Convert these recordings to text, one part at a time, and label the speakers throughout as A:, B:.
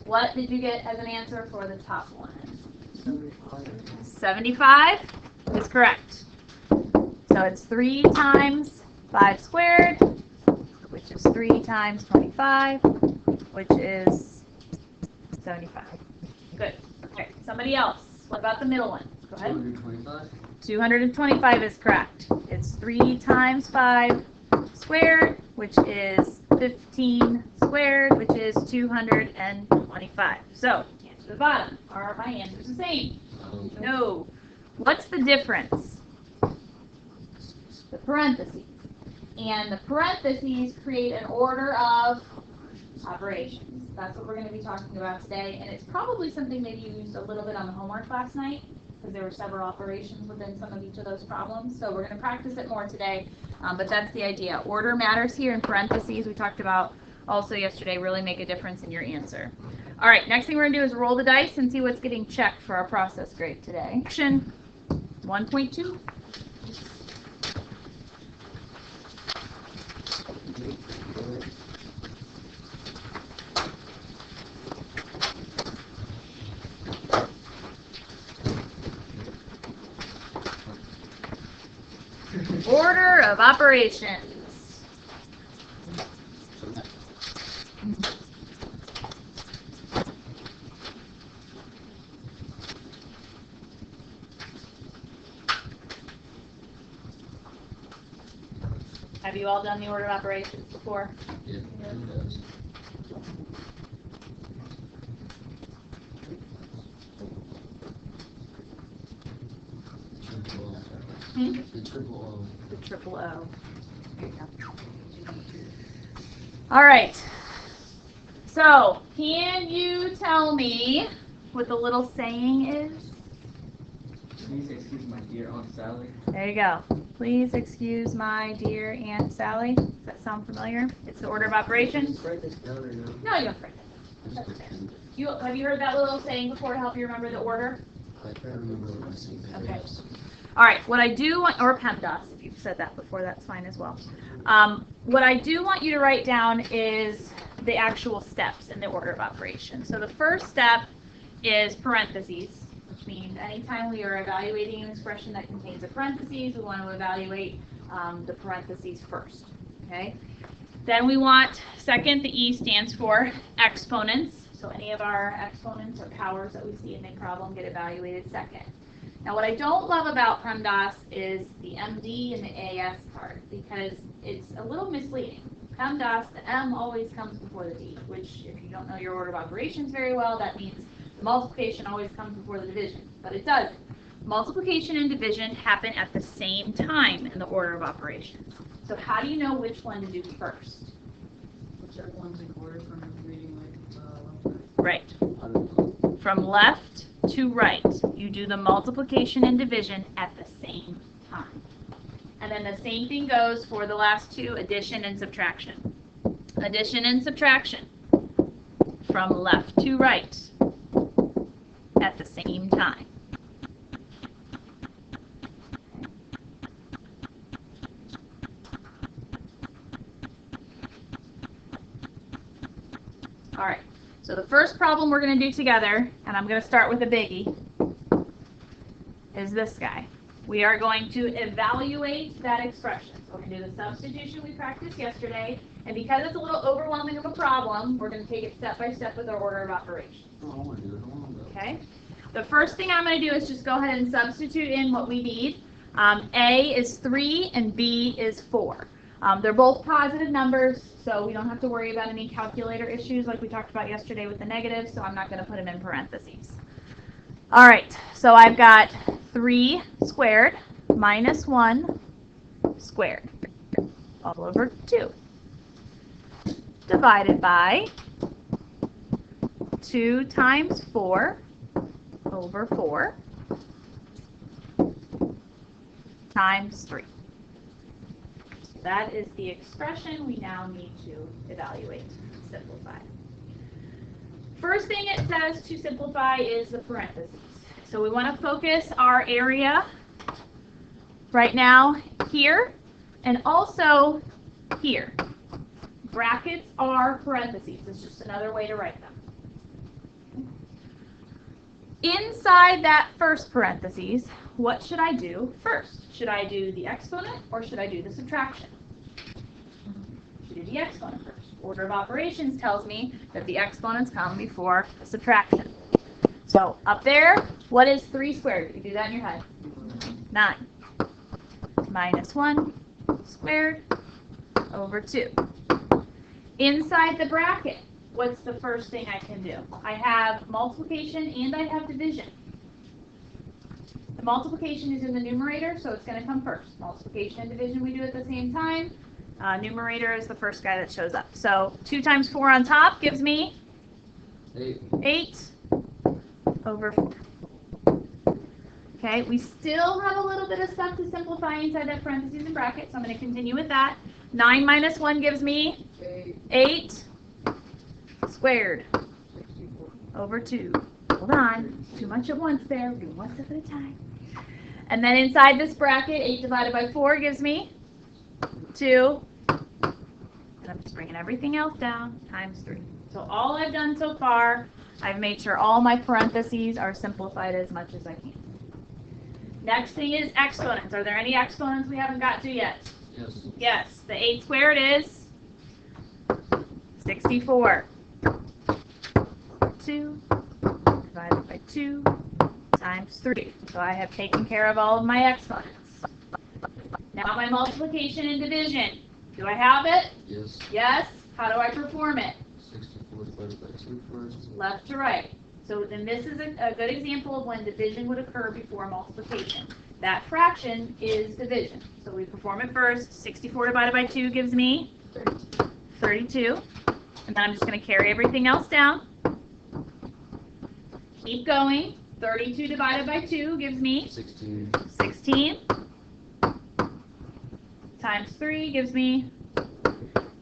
A: What did you get as an answer for the top one? 75 is correct. So it's 3 times 5 squared, which is 3 times 25, which is 75. Good. Okay, somebody else. What about the middle one? Go ahead.
B: 225.
A: 225 is correct. It's 3 times 5 squared, which is 15 squared, which is 225. So, answer the bottom. Are my answers the same? No. What's the difference? The parentheses. And the parentheses create an order of operations. That's what we're going to be talking about today. And it's probably something maybe you used a little bit on the homework last night, because there were several operations within some of each of those problems. So we're going to practice it more today, but that's the idea. Order matters here, in parentheses we talked about also yesterday really make a difference in your answer. All right, next thing we're going to do is roll the dice and see what's getting checked for our process grade today. Section 1.2. Order of operations. Have you all done the order of operations before?
B: Yeah, it does. The triple O.
A: The triple O. There you go. All right. So, can you tell me what the little saying is?
C: Please excuse my dear Aunt Sally.
A: There you go. Please excuse my dear Aunt Sally. Does that sound familiar? It's the order of operations.
B: Write this down or no?
A: No, you don't write that. That's okay. Have you heard that little saying before to help you remember the order?
B: I can't remember what I said.
A: Okay. All right. What I do want, or PEMDAS, if you've said that before, that's fine as well. What I do want you to write down is the actual steps in the order of operations. So the first step is parentheses, which means anytime we are evaluating an expression that contains a parentheses, we want to evaluate the parentheses first. Okay. Then we want, second, the E stands for exponents. So any of our exponents or powers that we see in a problem get evaluated second. Now what I don't love about PEMDAS is the MD and the AS part, because it's a little misleading. PEMDAS, the M always comes before the D, which if you don't know your order of operations very well, that means the multiplication always comes before the division, but it doesn't. Multiplication and division happen at the same time in the order of operations. So how do you know which one to do first?
C: Whichever one's in order from reading
A: Right. From left to right, you do the multiplication and division at the same time. And then the same thing goes for the last two, addition and subtraction. Addition and subtraction from left to right at the same time. All right. So the first problem we're going to do together, and I'm going to start with a biggie, is this guy. We are going to evaluate that expression. So we're going to do the substitution we practiced yesterday, and because it's a little overwhelming of a problem, we're going to take it step by step with our order of operations. Okay? The first thing I'm going to do is just go ahead and substitute in what we need. A is 3 and B is 4. They're both positive numbers, so we don't have to worry about any calculator issues like we talked about yesterday with the negatives, so I'm not going to put them in parentheses. All right, so I've got 3 squared minus 1 squared all over 2 divided by 2 times 4 over 4 times 3. That is the expression we now need to evaluate, simplify. First thing it says to simplify is the parentheses. So we want to focus our area right now here and also here. Brackets are parentheses. It's just another way to write them. inside that first parentheses, what should I do first? Should I do the exponent or should I do the subtraction? Should do the exponent first. Order of operations tells me that the exponents come before the subtraction. So up there, what is 3 squared? You do that in your head. 9 minus 1 squared over 2. Inside the bracket, what's the first thing I can do? I have multiplication and I have division. The multiplication is in the numerator, so it's going to come first. Multiplication and division we do at the same time. Numerator is the first guy that shows up. So 2 times 4 on top gives me 8 over 4. Okay, we still have a little bit of stuff to simplify inside that parentheses and bracket, so I'm going to continue with that. 9 minus 1 gives me 8 squared over 2. Hold on, too much at once there. We're doing one step at a time. And then inside this bracket, 8 divided by 4 gives me 2. And I'm just bringing everything else down, times 3. So all I've done so far, I've made sure all my parentheses are simplified as much as I can. Next thing is exponents. Are there any exponents we haven't got to yet?
B: Yes.
A: Yes. The 8 squared is 64. 2 divided by 2 times 3. So I have taken care of all of my exponents. Now my multiplication and division. Do I have it?
B: Yes.
A: Yes. How do I perform it?
B: 64 divided by 2 first.
A: Left to right. So then this is a good example of when division would occur before multiplication. That fraction is division. So we perform it first. 64 divided by 2 gives me 32. And then I'm just going to carry everything else down. Keep going. 32 divided by 2 gives me
B: 16.
A: 16. Times 3 gives me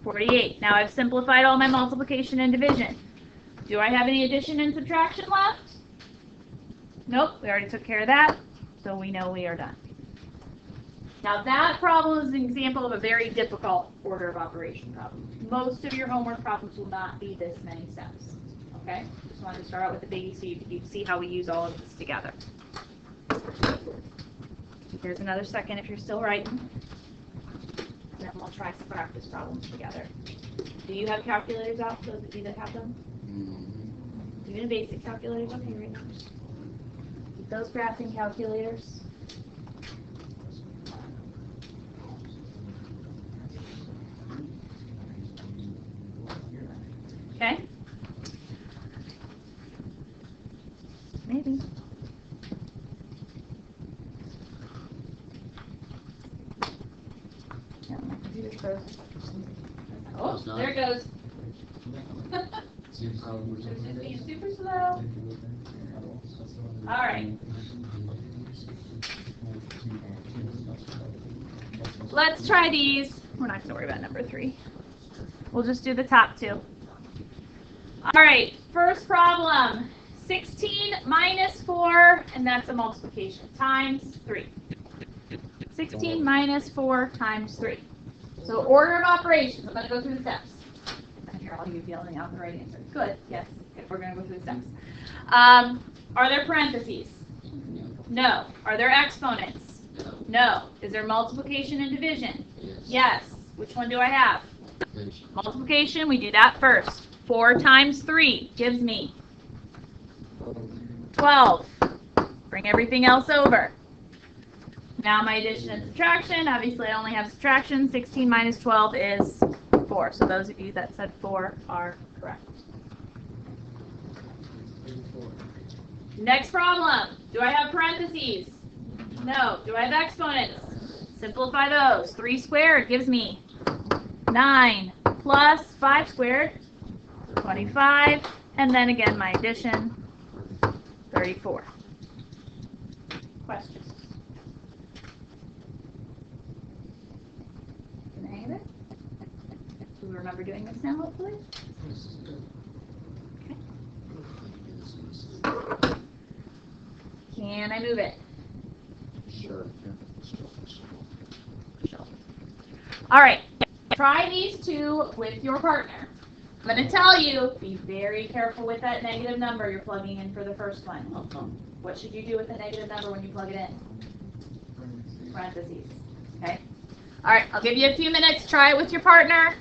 A: 48. Now I've simplified all my multiplication and division. Do I have any addition and subtraction left? Nope, we already took care of that, so we know we are done. Now that problem is an example of a very difficult order of operation problem. Most of your homework problems will not be this many steps. Okay? Just wanted to start out with the biggie so you can see how we use all of this together. Here's another second if you're still writing. And then we'll try some practice problems together. Do you have calculators out, those of you that have them? Even basic calculators up here right now. Keep those graphing calculators. Okay? Maybe. Yeah, my computer's frozen. Oh, there it goes. It's just being super slow. All right. Let's try these. We're not going to worry about number 3. We'll just do the top 2. All right. First problem. 16 minus 4, and that's a multiplication, times 3. 16 minus 4 times 3. So order of operations. I'm going to go through the steps. Here, all you yelling out the right answer. Good. Yes. Good. We're going to go through the steps. Are there parentheses? No. Are there exponents? No. Is there multiplication and division? Yes. Which one do I have? Multiplication. We do that first. 4 times 3 gives me 12. Bring everything else over. Now my addition and subtraction. Obviously, I only have subtraction. 16 minus 12 is 4. So those of you that said 4 are correct. Next problem. Do I have parentheses? No. Do I have exponents? Simplify those. 3 squared gives me 9 plus 5 squared, 25. And then again, my addition, 34. Questions? Can I hang of it? Do we remember doing this now, hopefully? Okay. Can I move it?
B: Sure.
A: All right. Try these two with your partner. I'm going to tell you, be very careful with that negative number you're plugging in for the first one.
C: How come?
A: What should you do with the negative number when you plug it in? Parentheses. Okay? All right, I'll give you a few minutes. Try it with your partner.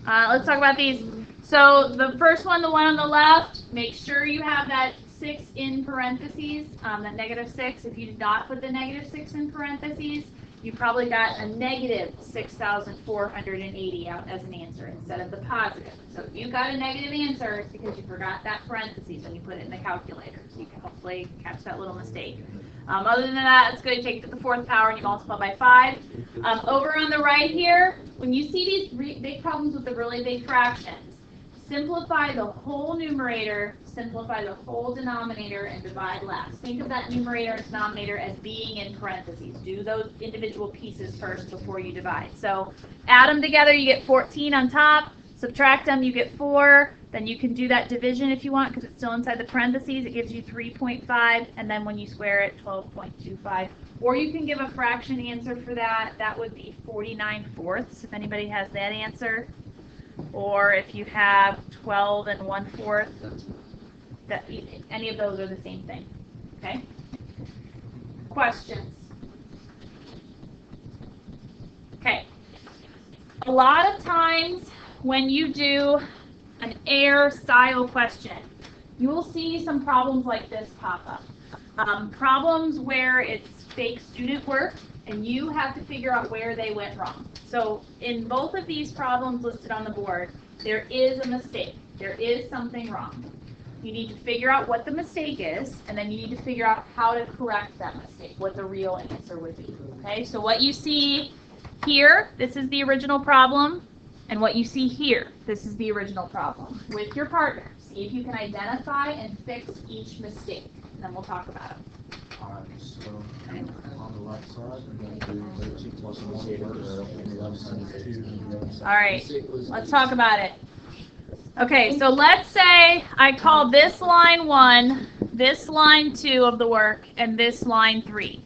A: Let's talk about these. So the first one, the one on the left, make sure you have that 6 in parentheses, that -6. If you did not put the -6 in parentheses, you probably got a negative 6,480 out as an answer instead of the positive. So if you got a negative answer, it's because you forgot that parentheses when you put it in the calculator. So you can hopefully catch that little mistake. Other than that, it's good to take it to the 4th power and you multiply by 5. Over on the right here, when you see these big problems with the really big fractions, simplify the whole numerator, simplify the whole denominator, and divide last. Think of that numerator and denominator as being in parentheses. Do those individual pieces first before you divide. So add them together, you get 14 on top. Subtract them, you get 4. Then you can do that division if you want because it's still inside the parentheses. It gives you 3.5. And then when you square it, 12.25. Or you can give a fraction answer for that. That would be 49/4 if anybody has that answer. Or if you have 12 1/4, that any of those are the same thing. Okay? Questions? Okay. A lot of times when you do an AIR style question, you will see some problems like this pop up. Problems where it's fake student work and you have to figure out where they went wrong. So in both of these problems listed on the board, there is a mistake. There is something wrong. You need to figure out what the mistake is, and then you need to figure out how to correct that mistake, what the real answer would be. Okay, so what you see here, this is the original problem, and what you see here, this is the original problem. With your partner, see if you can identify and fix each mistake, and then we'll talk about it.
B: Alright, so on the left side, we're going to do 13 plus 1 first, and the left side 2.
A: All right, let's talk about it. Okay, so let's say I call this line 1, this line 2 of the work, and this line 3.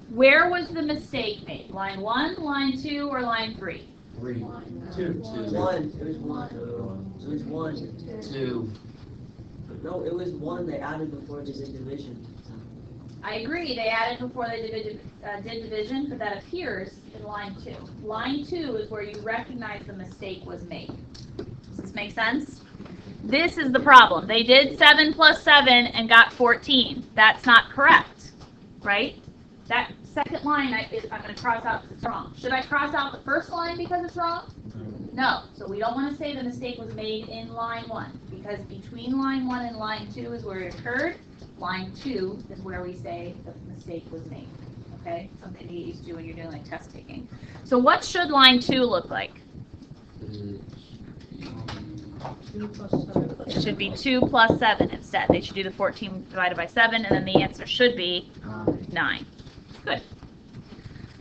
A: Where was the mistake made? Line 1, line 2, or line 3?
B: 3. 2.
C: 1.
B: It
C: It was 1.
B: 2.
C: No, it was 1 they added before they did division.
A: I agree, they added before they did division, but that appears in line 2. Line 2 is where you recognize the mistake was made. Does this make sense? This is the problem. They did 7 plus 7 and got 14. That's not correct, right? That second line I'm going to cross out because it's wrong. Should I cross out the first line because it's wrong? No. So we don't want to say the mistake was made in line 1 because between line 1 and line 2 is where it occurred. Line 2 is where we say the mistake was made. Okay? Something to get used to when you're doing like test taking. So what should line 2 look like? It should be 2 plus 7 instead. They should do the 14 divided by 7, and then the answer should be 9. Good.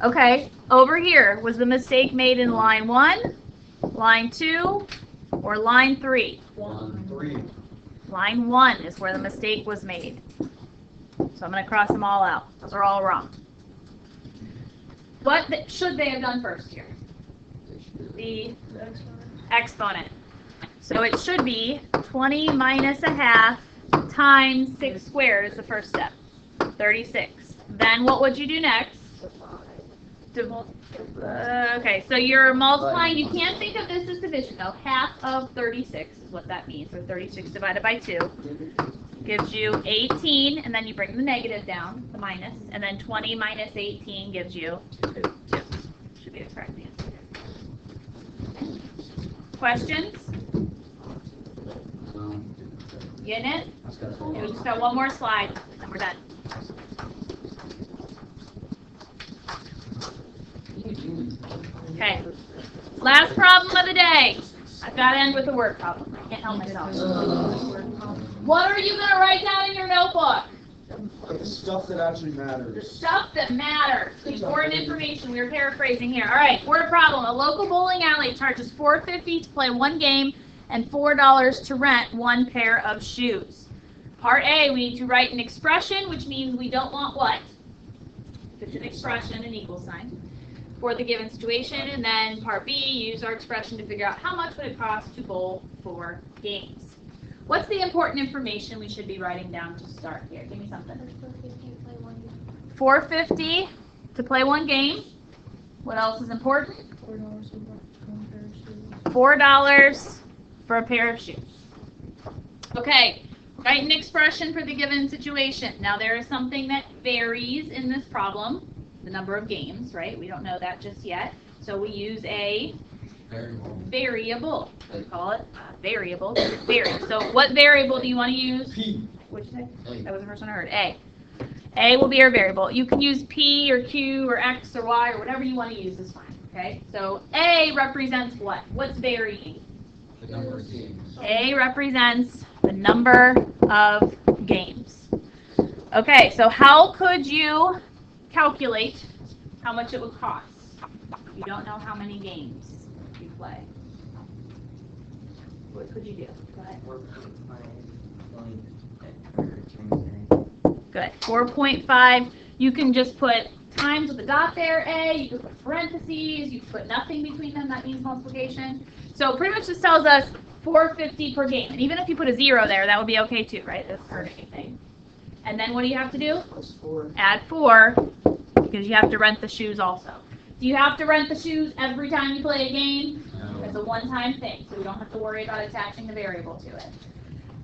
A: Okay, over here, was the mistake made in line 1, line 2, or line 3?
B: 3.
A: Line 1 is where the mistake was made. So I'm going to cross them all out. Those are all wrong. What should they have done first here? The exponent. So it should be 20 minus a half times 6 squared is the first step. 36. Then what would you do next? Okay, so you're multiplying. You can't think of this as division, though. Half of 36 is what that means. So 36 divided by 2 gives you 18, and then you bring the negative down, the minus, and then 20 minus 18 gives you 2. Should be the correct answer. Questions? Getting it? Okay, we just got one more slide, and we're done. Okay. Last problem of the day. I've got to end with a word problem. I can't help myself. What are you going to write down in your notebook?
B: The stuff that actually
A: The
B: matters.
A: stuff that matters. Important information. We were paraphrasing here. All right. Word problem. A local bowling alley charges $4.50 to play 1 game and $4 to rent 1 pair of shoes. Part A, we need to write an expression, which means we don't want what? It's an expression, an equal sign, for the given situation. And then part B, use our expression to figure out how much would it cost to bowl 4 games. What's the important information we should be writing down to start here? Give me something. $4.50 to play 1 game. What else is important? $4 for a pair of shoes. Okay, write an expression for the given situation. Now there is something that varies in this problem, the number of games, right? We don't know that just yet. So we use a variable. We call it a variable. It varies. So what variable do you want to use?
B: P.
A: What'd you say? That was the first one I heard. A. A will be our variable. You can use P or Q or X or Y or whatever you want to use is fine. Okay? So A represents what? What's varying?
B: The number of games.
A: A represents the number of games. Okay, so how could you calculate how much it would cost? You don't know how many games you play. What could you do? Go ahead. Good. 4.5. You can just put times with a dot there, A. You can put parentheses. You can put nothing between them. That means multiplication. So pretty much this tells us $4.50 per game. And even if you put a 0 there, that would be okay too, right? It doesn't hurt anything. And then what do you have to do? Add 4, because you have to rent the shoes also. Do you have to rent the shoes every time you play a game?
B: No.
A: It's a one-time thing, so we don't have to worry about attaching the variable to it.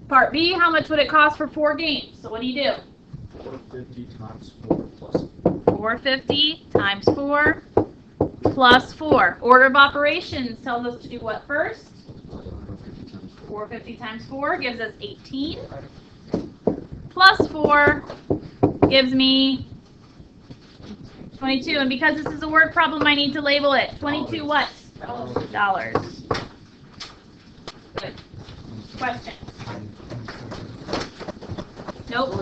A: Part B, how much would it cost for 4 games? So what do?
B: 450 times 4 plus
A: 450 times 4 plus 4. Order of operations tells us to do what first? 450 times 4 gives us 18. Plus 4 gives me 22. And because this is a word problem, I need to label it. 22 what? Dollars. Good. Question? Nope.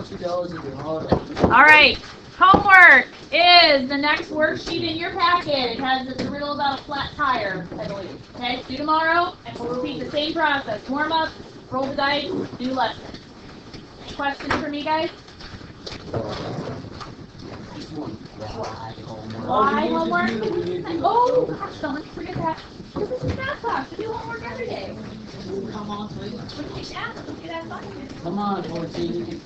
A: All right. Homework is the next worksheet in your packet. It has the riddle about a flat tire, I believe. Okay, do tomorrow, and we'll repeat the same process. Warm up, roll the dice, do lesson. Any questions for me, guys? Why homework? Oh, gosh, don't forget that. This is math class. We do homework every day.
C: Come on, please.
A: What did you ask? Look at that.
C: Come on, 14.